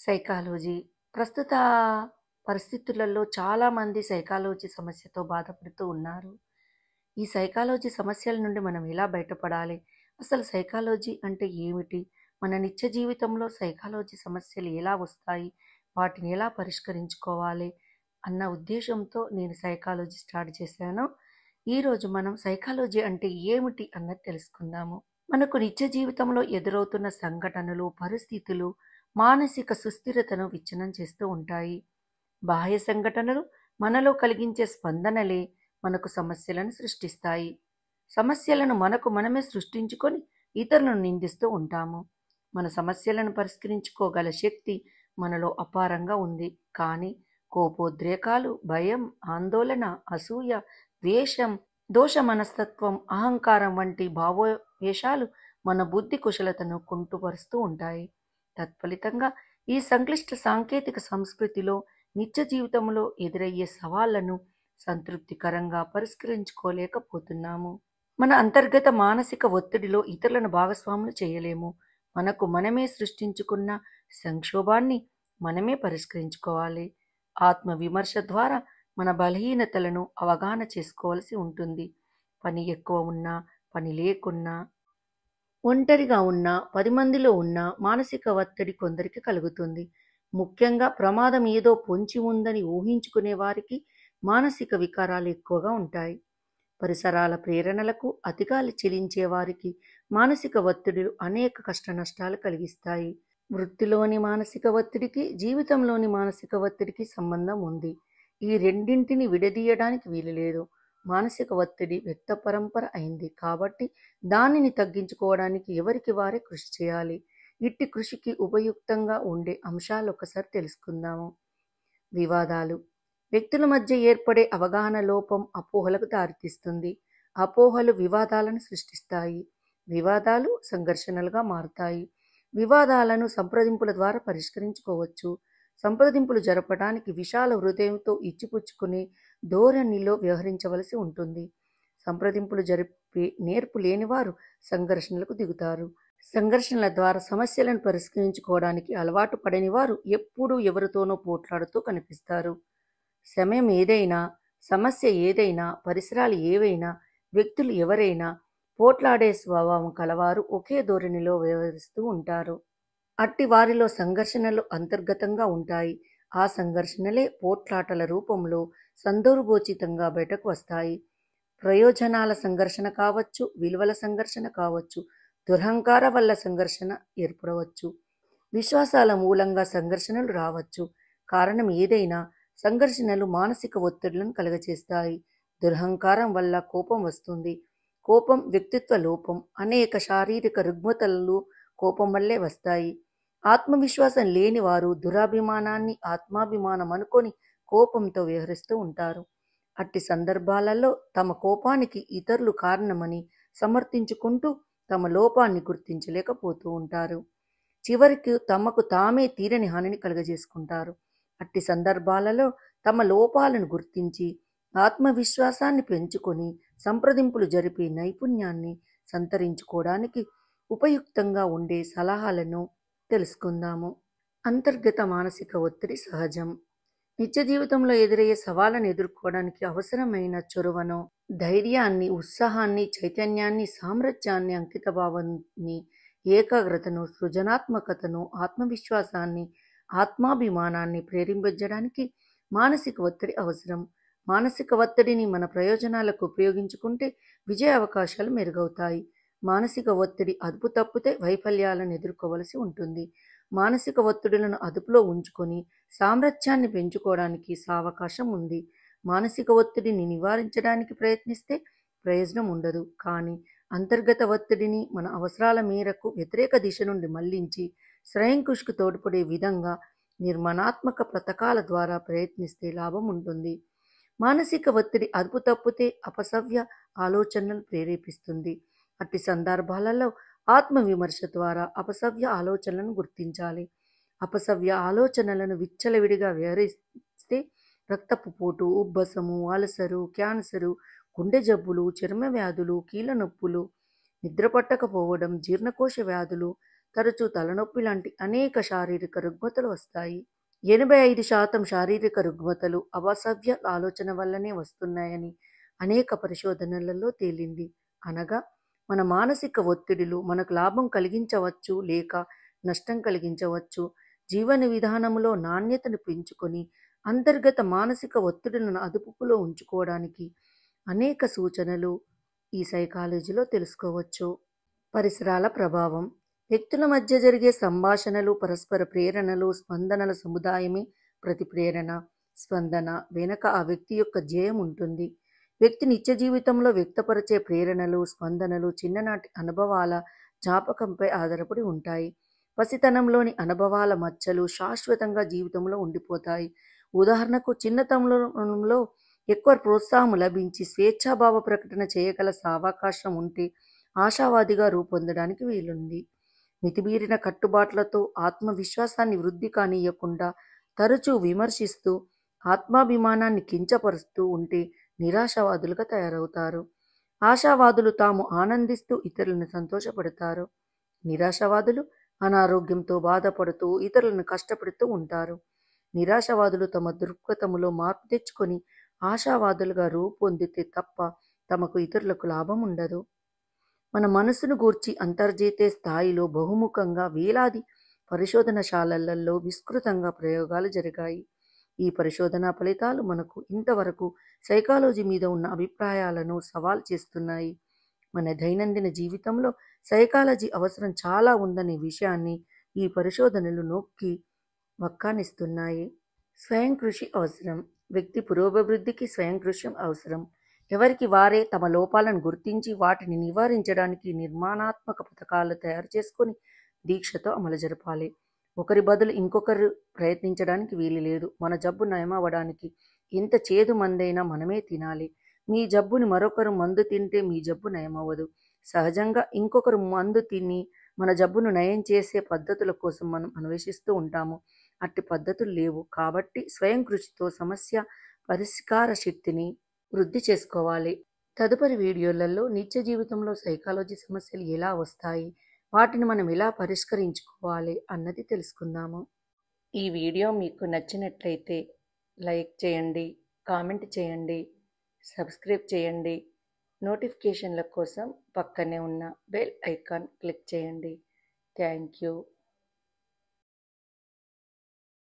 Psychology. ప్రస్తుత పరిస్థితులలో చాలామంది సైకాలజీ సమస్యతో బాధపడుతూ ఉన్నారు. ఈ సైకాలజీ సమస్యల నుండి మనం ఎలా బయటపడాలి? అసలు సైకాలజీ అంటే ఏమిటి? మన నిత్య జీవితంలో సైకాలజీ సమస్యలు ఎలా వస్తాయి? వాటిని ఎలా పరిష్కరించుకోవాలి? అన్న ఉద్దేశంతో నేను సైకాలజీ స్టార్ట్ చేశాను. ఈరోజు మనం సైకాలజీ అంటే ఏమిటి అన్నది తెలుసుకుందాము. మనకు నిత్య జీవితంలో ఎదురవుతున్న సంఘటనలు, పరిస్థితులు మానసిక సుస్థిరతను విచ్ఛిన్నం చేస్తూ ఉంటాయి. బాహ్య సంఘటనలు మనలో కలిగించే స్పందనలే మనకు సమస్యలను సృష్టిస్తాయి. సమస్యలను మనకు మనమే సృష్టించుకొని ఇతరులను నిందిస్తూ ఉంటాము. మన సమస్యలను పరిష్కరించుకోగల శక్తి మనలో అపారంగా ఉంది. కానీ కోపోద్రేకాలు, భయం, ఆందోళన, అసూయ, ద్వేషం, దోష మనస్తత్వం, అహంకారం వంటి భావోవేశాలు మన బుద్ధి కుశలతను కుంటుపరుస్తూ ఉంటాయి. తత్ఫలితంగా ఈ సంక్లిష్ట సాంకేతిక సంస్కృతిలో నిత్య జీవితంలో ఎదురయ్యే సవాళ్లను సంతృప్తికరంగా పరిష్కరించుకోలేకపోతున్నాము. మన అంతర్గత మానసిక ఒత్తిడిలో ఇతరులను భాగస్వాములు చేయలేము. మనకు మనమే సృష్టించుకున్న సంక్షోభాన్ని మనమే పరిష్కరించుకోవాలి. ఆత్మ విమర్శ ద్వారా మన బలహీనతలను అవగాహన చేసుకోవాల్సి ఉంటుంది. పని ఎక్కువ ఉన్నా, పని లేకున్నా, ఒంటరిగా ఉన్నా, 10 మందిలో ఉన్నా మానసిక ఒత్తిడి కొందరికి కలుగుతుంది. ముఖ్యంగా ప్రమాదం ఏదో పొంచి ఉందని ఊహించుకునే వారికి మానసిక వికారాలు ఎక్కువగా ఉంటాయి. పరిసరాల ప్రేరణలకు అతిగా చెలించే వారికి మానసిక ఒత్తిడులు అనేక కష్టనష్టాలు కలిగిస్తాయి. వృత్తిలోని మానసిక ఒత్తిడికి, జీవితంలోని మానసిక ఒత్తిడికి సంబంధం ఉంది. ఈ రెండింటిని విడదీయడానికి వీలులేదు. మానసిక ఒత్తిడి వ్యక్త పరంపర అయింది కాబట్టి దానిని తగ్గించుకోవడానికి ఎవరికి వారే కృషి చేయాలి. ఇట్టి కృషికి ఉపయుక్తంగా ఉండే అంశాలు ఒకసారి తెలుసుకుందాము. వివాదాలు. వ్యక్తుల మధ్య ఏర్పడే అవగాహన లోపం అపోహలకు దారితీస్తుంది. అపోహలు వివాదాలను సృష్టిస్తాయి. వివాదాలు సంఘర్షణలుగా మారుతాయి. వివాదాలను సంప్రదింపుల ద్వారా పరిష్కరించుకోవచ్చు. సంప్రదింపులు జరపడానికి విశాల హృదయంతో ఇచ్చిపుచ్చుకునే ధోరణిలో వ్యవహరించవలసి ఉంటుంది. సంప్రదింపులు జరిపే నేర్పు లేనివారు సంఘర్షణలకు దిగుతారు. సంఘర్షణల ద్వారా సమస్యలను పరిష్కరించుకోవడానికి అలవాటు పడని వారు ఎప్పుడూ ఎవరితోనో పోట్లాడుతూ కనిపిస్తారు. సమయం ఏదైనా, సమస్య ఏదైనా, పరిసరాలు ఏవైనా, వ్యక్తులు ఎవరైనా పోట్లాడే స్వభావం కలవారు ఒకే ధోరణిలో వ్యవహరిస్తూ ఉంటారు. అట్టి వారిలో సంఘర్షణలు అంతర్గతంగా ఉంటాయి. ఆ సంఘర్షణలే పోట్లాటల రూపంలో సందర్భోచితంగా బయటకు వస్తాయి. ప్రయోజనాల సంఘర్షణ కావచ్చు, విలువల సంఘర్షణ కావచ్చు, దురహంకార వల్ల సంఘర్షణ ఏర్పడవచ్చు, విశ్వాసాల మూలంగా సంఘర్షణలు రావచ్చు. కారణం ఏదైనా సంఘర్షణలు మానసిక ఒత్తిడులను కలుగచేస్తాయి. దురహంకారం వల్ల కోపం వస్తుంది. కోపం వ్యక్తిత్వ లోపం. అనేక శారీరక రుగ్మతలు కోపం వల్లే వస్తాయి. ఆత్మవిశ్వాసం లేని వారు దురాభిమానాన్ని ఆత్మాభిమానం అనుకొని కోపంతో వ్యవహరిస్తూ ఉంటారు. అట్టి సందర్భాలలో తమ కోపానికి ఇతరులు కారణమని సమర్థించుకుంటూ తమ లోపాన్ని గుర్తించలేకపోతూ ఉంటారు. చివరికి తమకు తామే తీరని హానిని కలుగజేసుకుంటారు. అట్టి సందర్భాలలో తమ లోపాలను గుర్తించి ఆత్మవిశ్వాసాన్ని పెంచుకొని సంప్రదింపులు జరిపే నైపుణ్యాన్ని సంతరించుకోవడానికి ఉపయుక్తంగా ఉండే సలహాలను తెలుసుకుందాము. అంతర్గత మానసిక ఒత్తిడి సహజం. నిత్య జీవితంలో ఎదురయ్యే సవాళ్ళను ఎదుర్కోవడానికి అవసరమైన చొరవను, ధైర్యాన్ని, ఉత్సాహాన్ని, చైతన్యాన్ని, సామర్థ్యాన్ని, అంకితభావాన్ని, ఏకాగ్రతను, సృజనాత్మకతను, ఆత్మవిశ్వాసాన్ని, ఆత్మాభిమానాన్ని ప్రేరేపించడానికి మానసిక ఒత్తిడి అవసరం. మానసిక ఒత్తిడిని మన ప్రయోజనాలకు ఉపయోగించుకుంటే విజయ అవకాశాలు మెరుగవుతాయి. మానసిక ఒత్తిడి అదుపు తప్పితే వైఫల్యాలను ఎదుర్కోవలసి ఉంటుంది. మానసిక ఒత్తిడులను అదుపులో ఉంచుకొని సామర్థ్యాన్ని పెంచుకోవడానికి సావకాశం ఉంది. మానసిక ఒత్తిడిని నివారించడానికి ప్రయత్నిస్తే ప్రయోజనం ఉండదు. కానీ అంతర్గత ఒత్తిడిని మన అవసరాల మేరకు వ్యతిరేక దిశ నుండి మళ్లించి స్వయం కృషికి తోడ్పడే విధంగా నిర్మాణాత్మక పథకాల ద్వారా ప్రయత్నిస్తే లాభం ఉంటుంది. మానసిక ఒత్తిడి అదుపు తప్పితే అపసవ్య ఆలోచనలు ప్రేరేపిస్తుంది. అట్టి సందర్భాలలో ఆత్మవిమర్శ ద్వారా అపసవ్య ఆలోచనలను గుర్తించాలి. అపసవ్య ఆలోచనలను విచ్చలవిడిగా వ్యవహరిస్తే రక్తపు పోటు, ఉబ్బసము, అలసరు, క్యాన్సరు, గుండె జబ్బులు, చర్మ వ్యాధులు, కీళ్ళ నొప్పులు, నిద్ర పట్టకపోవడం, జీర్ణకోశ వ్యాధులు, తరచూ తలనొప్పి లాంటి అనేక శారీరక రుగ్మతలు వస్తాయి. 85% శారీరక రుగ్మతలు అపసవ్య ఆలోచన వల్లనే వస్తున్నాయని అనేక పరిశోధనలలో తేలింది. అనగా మన మానసిక ఒత్తిడులు మనకు లాభం కలిగించవచ్చు లేక నష్టం కలిగించవచ్చు. జీవన విధానంలో నాణ్యతను పెంచుకొని అంతర్గత మానసిక ఒత్తిడులను అదుపులో ఉంచుకోవడానికి అనేక సూచనలు ఈ సైకాలజీలో తెలుసుకోవచ్చు. పరిసరాల ప్రభావం. వ్యక్తుల మధ్య జరిగే సంభాషణలు, పరస్పర ప్రేరణలు, స్పందనల సముదాయమే ప్రతిప్రేరణ. స్పందన వెనక ఆ వ్యక్తి యొక్క ధ్యేయం ఉంటుంది. వ్యక్తి నిత్య జీవితంలో వ్యక్తపరిచే ప్రేరణలు, స్పందనలు చిన్ననాటి అనుభవాల జ్ఞాపకంపై ఆధారపడి ఉంటాయి. పసితనంలోని అనుభవాల మచ్చలు శాశ్వతంగా జీవితంలో ఉండిపోతాయి. ఉదాహరణకు చిన్నతనంలో ఎక్కువ ప్రోత్సాహం లభించి స్వేచ్ఛాభావ ప్రకటన చేయగల సావకాశం ఉంటే ఆశావాదిగా రూపొందడానికి వీలుంది. మితిమీరిన కట్టుబాట్లతో ఆత్మవిశ్వాసాన్ని వృద్ధి కానీయకుండా తరచూ విమర్శిస్తూ ఆత్మాభిమానాన్ని కించపరుస్తూ ఉంటే నిరాశావాదులుగా తయారవుతారు. ఆశావాదులు తాము ఆనందిస్తూ ఇతరులను సంతోషపడతారు. నిరాశావాదులు అనారోగ్యంతో బాధపడుతూ ఇతరులను కష్టపెడుతూ ఉంటారు. నిరాశావాదులు తమ దృక్పథములో మార్పు తెచ్చుకొని ఆశావాదులుగా రూపొందితే తప్ప తమకు ఇతరులకు లాభం ఉండదు. మన మనసును గూర్చి అంతర్జాతీయ స్థాయిలో బహుముఖంగా వేలాది పరిశోధనశాలలలో విస్తృతంగా ప్రయోగాలు జరిగాయి. ఈ పరిశోధనా ఫలితాలు మనకు ఇంతవరకు సైకాలజీ మీద ఉన్న అభిప్రాయాలను సవాల్ చేస్తున్నాయి. మన దైనందిన జీవితంలో సైకాలజీ అవసరం చాలా ఉందనే విషయాన్ని ఈ పరిశోధనలు నొక్కి వక్కానిస్తున్నాయి. స్వయం కృషి అవసరం. వ్యక్తి పురోభివృద్ధికి స్వయం కృషి అవసరం. ఎవరికి వారే తమ లోపాలను గుర్తించి వాటిని నివారించడానికి నిర్మాణాత్మక పథకాలు తయారు చేసుకొని దీక్షతో అమలు జరపాలి. ఒకరి బదులు ఇంకొకరు ప్రయత్నించడానికి వీలు లేదు. మన జబ్బు నయమవడానికి ఎంత చేదు మందైనా మనమే తినాలి. మీ జబ్బుని మరొకరు మందు తింటే మీ జబ్బు నయమవ్వదు. సహజంగా ఇంకొకరు మందు తిని మన జబ్బును నయం చేసే పద్ధతుల కోసం మనం అన్వేషిస్తూ ఉంటాము. అట్టి పద్ధతులు లేవు. కాబట్టి స్వయం కృషితో సమస్య పరిష్కార శక్తిని వృద్ధి చేసుకోవాలి. తదుపరి వీడియోలలో నిత్య జీవితంలో సైకాలజీ సమస్యలు ఎలా వస్తాయి, వాటిని మనం ఎలా పరిష్కరించుకోవాలి అన్నది తెలుసుకుందాము. ఈ వీడియో మీకు నచ్చినట్లయితే లైక్ చేయండి, కామెంట్ చేయండి, సబ్స్క్రైబ్ చేయండి. నోటిఫికేషన్ల కోసం పక్కనే ఉన్న బెల్ ఐకాన్ క్లిక్ చేయండి. Thank you.